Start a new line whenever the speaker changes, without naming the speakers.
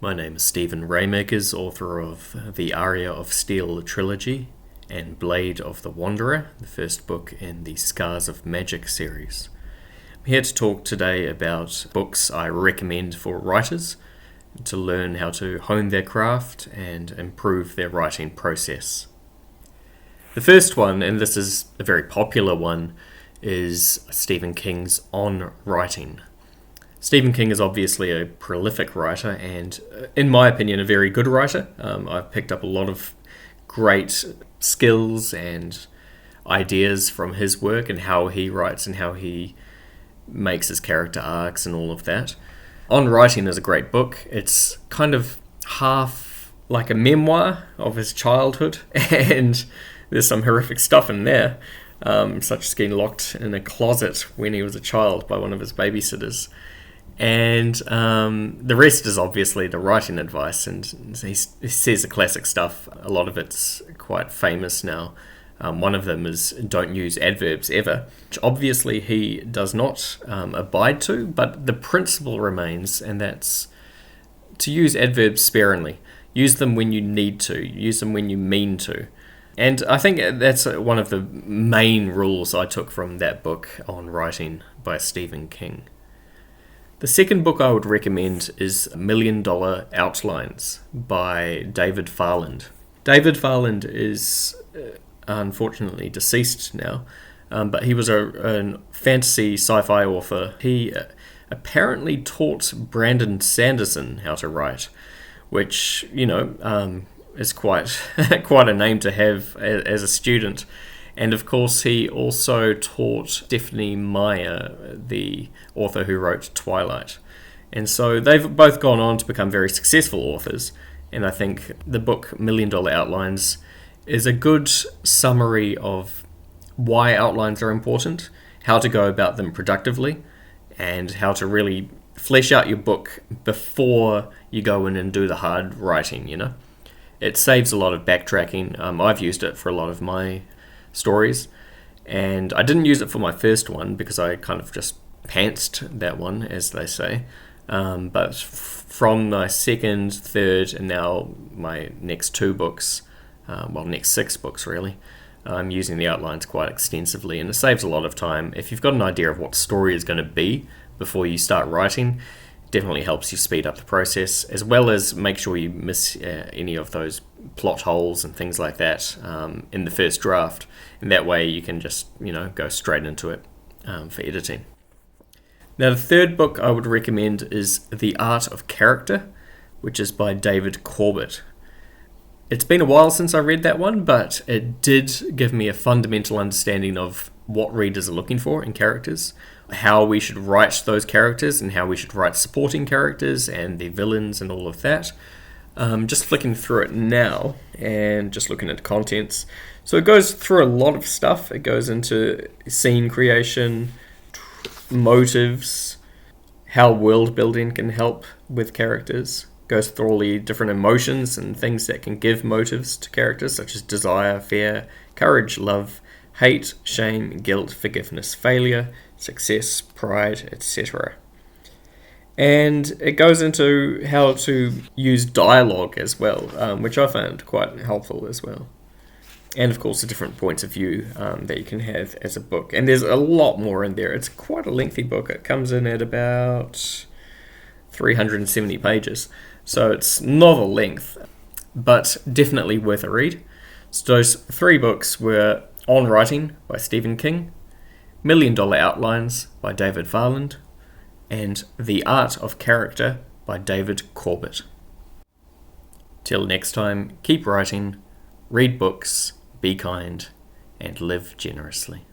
My name is Stephen Raymakers, author of the Aria of Steel trilogy and Blade of the Wanderer, the first book in the Scars of Magic series. I'm here to talk today about books I recommend for writers to learn how to hone their craft and improve their writing process. The first one, and this is a very popular one, is Stephen King's On Writing. Stephen King is obviously a prolific writer and, in my opinion, a very good writer. I've picked up a lot of great skills and ideas from his work and how he writes and how he makes his character arcs and all of that. On Writing is a great book. It's kind of half like a memoir of his childhood, and there's some horrific stuff in there, such as getting locked in a closet when he was a child by one of his babysitters. And the rest is obviously the writing advice, and he says the classic stuff. A lot of it's quite famous now. One of them is don't use adverbs ever, which obviously he does not abide to, but the principle remains, and that's to use adverbs sparingly. Use them when you need to, use them when you mean to. And I think that's one of the main rules I took from that book, On Writing by Stephen King. The second book I would recommend is $1 Million Outlines by David Farland. David Farland is unfortunately deceased now, but he was a fantasy sci-fi author. He apparently taught Brandon Sanderson how to write, which, is quite a name to have as a student. And of course, he also taught Stephenie Meyer, the author who wrote Twilight. And so they've both gone on to become very successful authors. And I think the book $1 Million Outlines is a good summary of why outlines are important, how to go about them productively, and how to really flesh out your book before you go in and do the hard writing, It saves a lot of backtracking. I've used it for a lot of my stories, and I didn't use it for my first one because I kind of just pantsed that one, as they say, but from my second, third, and now my next two books, next 6 books really, I'm using the outlines quite extensively, and it saves a lot of time. If you've got an idea of what story is going to be before you start writing, it definitely helps you speed up the process, as well as make sure you miss any of those plot holes and things like that in the first draft, and that way you can just go straight into it for editing. Now, the third book I would recommend is The Art of Character, which is by David Corbett. It's been a while since I read that one, but it did give me a fundamental understanding of what readers are looking for in characters, how we should write those characters, and how we should write supporting characters and the villains and all of that. Just flicking through it now and just looking at the contents. So it goes through a lot of stuff. It goes into scene creation, motives, how world building can help with characters. Goes through all the different emotions and things that can give motives to characters, such as desire, fear, courage, love, hate, shame, guilt, forgiveness, failure, success, pride, etc. And it goes into how to use dialogue as well, which I found quite helpful as well. And of course, the different points of view that you can have as a book. And there's a lot more in there. It's quite a lengthy book. It comes in at about 370 pages. So it's novel length, but definitely worth a read. So those 3 books were On Writing by Stephen King, $1 Million Outlines by David Farland, and The Art of Character by David Corbett. Till next time, keep writing, read books, be kind, and live generously.